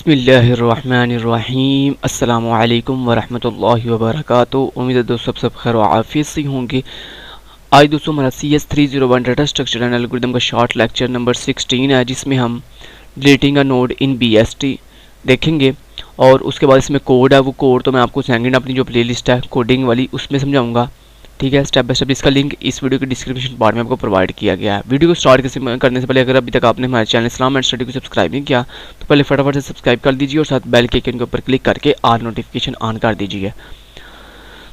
बिस्मिल्लाहिर्रहमानिर्रहीम अस्सलामुअलैकुम वरहमतुल्लाहि वबरकातुहू। उम्मीद है दोस्तों सब खैर व आफियत से होंगे। आज दोस्तों हमारा CS301 data structure and algorithm का शॉर्ट लेक्चर नंबर 16 है, जिसमें हम deleting a node in BST देखेंगे और उसके बाद इसमें कोड है। वो कोड तो मैं आपको सेकंड अपनी जो प्लेलिस्ट है कोडिंग वाली उसमें समझाऊंगा, ठीक है, स्टेप बाय स्टेप। इसका लिंक इस वीडियो के डिस्क्रिप्शन बार में आपको प्रोवाइड किया गया है। वीडियो को स्टार्ट करने से पहले अगर अभी तक आपने हमारे चैनल इस्लाम एंड स्टडी को सब्सक्राइब नहीं किया तो पहले फटाफट से सब्सक्राइब कर दीजिए और साथ बेल के आइकन के ऊपर क्लिक करके ऑल नोटिफिकेशन ऑन कर दीजिए।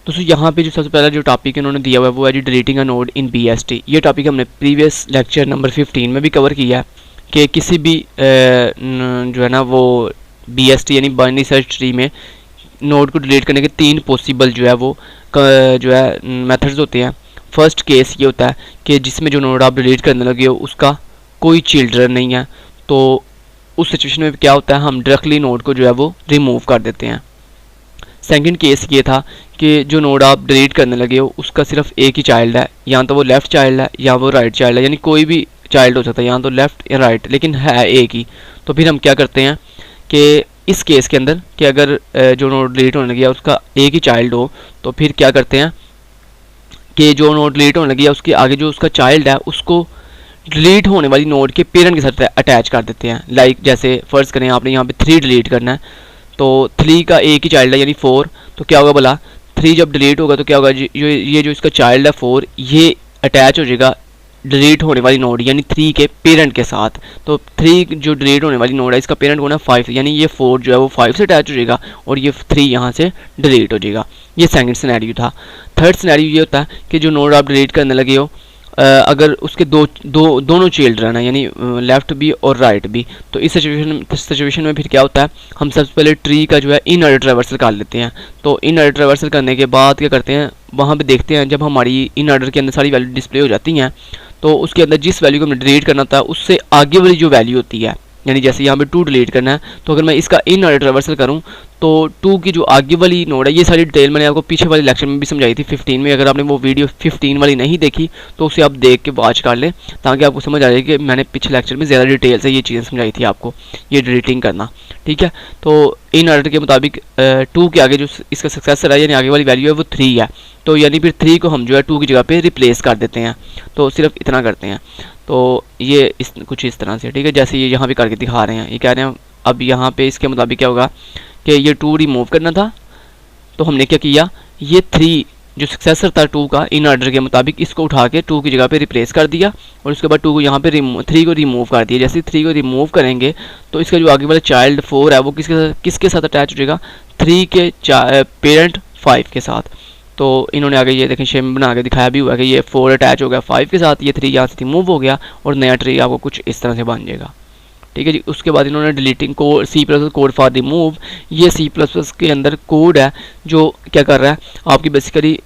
दोस्तों यहाँ पे जो सबसे पहला जो टॉपिक इन्होंने दिया हुआ है वो है जी deleting a node in BST। ये टॉपिक हमने प्रीवियस लेक्चर नंबर 15 में भी कवर किया है कि किसी भी जो है ना वो BST यानी बाइनरी सर्च ट्री में नोड को डिलीट करने के 3 पॉसिबल जो है वो मेथड्स होते हैं। फर्स्ट केस ये होता है कि जिसमें जो नोड आप डिलीट करने लगे हो उसका कोई चिल्ड्रन नहीं है, तो उस सिचुएशन में क्या होता है, हम डायरेक्टली नोड को जो है वो रिमूव कर देते हैं। सेकंड केस ये था कि जो नोड आप डिलीट करने लगे हो उसका सिर्फ एक ही चाइल्ड है, या तो वो लेफ़्ट चाइल्ड है या वो राइट चाइल्ड है, यानी कोई भी चाइल्ड हो सकता है, या तो लेफ़्ट या राइट, लेकिन है एक ही। तो फिर हम क्या करते हैं कि इस केस के अंदर कि अगर जो नोड डिलीट होने लगी है उसका एक ही चाइल्ड हो, तो फिर क्या करते हैं कि जो नोड डिलीट होने लगी है उसके आगे जो उसका चाइल्ड है उसको डिलीट होने वाली नोड के पेरेंट के साथ अटैच कर देते हैं। लाइक जैसे फ़र्ज़ करें आपने यहाँ पे 3 डिलीट करना है, तो 3 का एक ही चाइल्ड है यानी 4, तो क्या होगा भला 3 जब डिलीट होगा तो क्या होगा, ये जो इसका चाइल्ड है 4 ये अटैच हो जाएगा डिलीट होने वाली नोड यानी 3 के पेरेंट के साथ। तो 3 जो डिलीट होने वाली नोड है इसका पेरेंट कौन है 5, यानी ये 4 जो है वो 5 से अटैच हो जाएगा और ये 3 यहाँ से डिलीट हो जाएगा। ये सेकंड सिनेरियो था। थर्ड सिनेरियो ये होता है कि जो नोड आप डिलीट करने लगे हो अगर उसके दोनों चिल्ड्रन हैं यानी लेफ़्ट भी और राइट भी, तो इस सिचुएशन में फिर क्या होता है, हम सबसे पहले ट्री का जो है इन ऑर्डर ट्रैवर्सल कर लेते हैं। तो इन ऑर्डर ट्रैवर्सल करने के बाद क्या करते हैं, वहाँ पे देखते हैं जब हमारी इन ऑर्डर के अंदर सारी वैल्यू डिस्प्ले हो जाती हैं तो उसके अंदर जिस वैल्यू को हमें डिलीट करना था उससे आगे वाली जो वैल्यू होती है, यानी जैसे यहाँ पे 2 डिलीट करना है, तो अगर मैं इसका इन ऑर्डर ट्रैवर्सल करूँ तो 2 की जो आगे वाली नोड है, ये सारी डिटेल मैंने आपको पीछे वाले लेक्चर में भी समझाई थी 15 में। अगर आपने वो वीडियो 15 वाली नहीं देखी तो उसे आप देख के वॉच कर लें ताकि आपको समझ आ जाए कि मैंने पिछले लेक्चर में ज़्यादा डिटेल से ये चीज़ें समझाई थी आपको, ये डिलीटिंग करना, ठीक है। तो इन ऑर्डर के मुताबिक 2 के आगे जो इसका सक्सेसर है यानी आगे वाली वैल्यू है वो 3 है, तो यानी फिर 3 को हम जो है 2 की जगह पे रिप्लेस कर देते हैं। तो सिर्फ इतना करते हैं। तो ये कुछ इस तरह से, ठीक है, जैसे ये यहाँ पे करके दिखा रहे हैं। ये कह रहे हैं अब यहाँ पे इसके मुताबिक क्या होगा कि ये 2 रिमूव करना था, तो हमने क्या किया, ये 3 जो सक्सेसर था 2 का इन ऑर्डर के मुताबिक इसको उठा के 2 की जगह पे रिप्लेस कर दिया और उसके बाद 2 को यहाँ पे 3 को रिमूव कर दिया। जैसे 3 को रिमूव करेंगे तो इसका जो आगे वाला चाइल्ड 4 है वो किसके साथ अटैच हो जाएगा, 3 के पेरेंट 5 के साथ। तो इन्होंने आगे ये देखें शेम बना के दिखाया भी हुआ कि ये 4 अटैच हो गया 5 के साथ, ये 3 यहाँ से रिमूव हो गया और नया ट्री आपको कुछ इस तरह से बन जाएगा, ठीक है जी। उसके बाद इन्होंने deleting code C++ code for remove, ये C++ के अंदर कोड है जो क्या कर रहा है, आपकी बेसिकली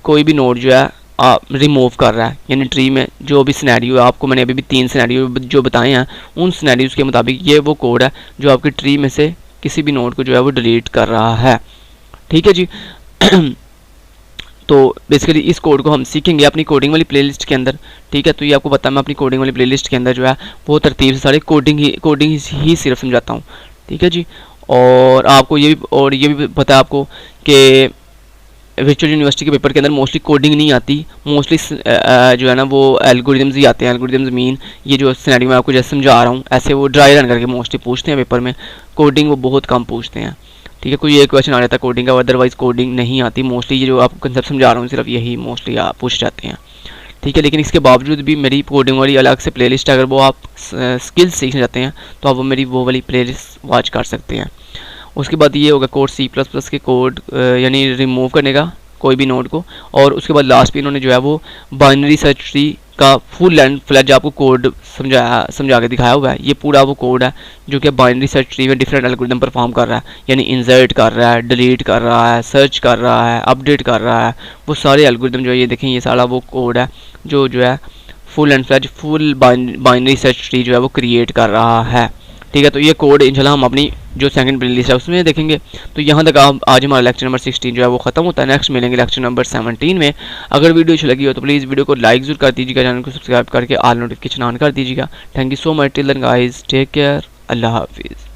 कोई भी नोड जो है आप रिमूव कर रहा है, यानी ट्री में जो भी सिनेरियो है, आपको मैंने अभी भी 3 सिनेरियो जो बताए हैं उन सिनेरियोज़ के मुताबिक ये वो कोड है जो आपकी ट्री में से किसी भी नोड को जो है वो डिलीट कर रहा है, ठीक है जी। तो बेसिकली इस कोड को हम सीखेंगे अपनी कोडिंग वाली प्लेलिस्ट के अंदर, ठीक है। तो ये आपको पता है मैं अपनी कोडिंग वाली प्लेलिस्ट के अंदर जो है वो तरतीब से सारे कोडिंग ही सिर्फ समझाता हूँ, ठीक है जी। और आपको ये भी पता है आपको कि वर्चुअल यूनिवर्सिटी के पेपर के अंदर मोस्टली कोडिंग नहीं आती, मोस्टली जो है ना वो एल्गोरिथम्स ही आते हैं। एल्गोरिथम्स मीन ये जो सिनेरियो मैं आपको जैसे समझा रहा हूँ ऐसे वो ड्राई रन करके मोस्टली पूछते हैं पेपर में, कोडिंग वो बहुत कम पूछते हैं, ठीक है। कोई एक क्वेश्चन आ जाता है कोडिंग का, अदरवाइज कोडिंग नहीं आती मोस्टली। ये जो आपको कंसेप्ट समझा रहा हूँ सिर्फ यही मोस्टली आप पूछ जाते हैं, ठीक है। लेकिन इसके बावजूद भी मेरी कोडिंग वाली अलग से प्लेलिस्ट है, अगर वो आप स्किल्स सीखना चाहते हैं तो आप वो वाली प्लेलिस्ट वॉच कर सकते हैं। उसके बाद ये होगा कोड C++ के कोड यानी रिमूव करने का कोई भी नोड को, और उसके बाद लास्ट पे इन्होंने जो है वो बाइनरी सर्च ट्री का फुल एंड फ्लेज आपको कोड समझा के दिखाया हुआ है। ये पूरा वो कोड है जो कि बाइनरी सर्च ट्री में डिफरेंट एल्गोरिथम परफॉर्म कर रहा है, यानी इंसर्ट कर रहा है, डिलीट कर रहा है, सर्च कर रहा है, अपडेट कर रहा है, वो सारे एल्गोरिथम जो है ये देखें ये सारा वो कोड है जो है full and fledge full binary search tree जो है वो क्रिएट कर रहा है, ठीक है। तो ये कोड इंशाल्लाह हम अपनी जो सेकंड प्लेलिस्ट है उसमें देखेंगे। तो यहाँ तक आज हमारा लेक्चर नंबर 16 जो है वो ख़त्म होता है। नेक्स्ट मिलेंगे लेक्चर नंबर 17 में। अगर वीडियो अच्छी लगी हो तो प्लीज़ वीडियो को लाइक ज़रूर कर दीजिएगा, चैनल को सब्सक्राइब करके ऑल नोटिफिकेशन ऑन कर दीजिएगा। Thank you so much, till then guys, take care, अल्लाह हाफिज़।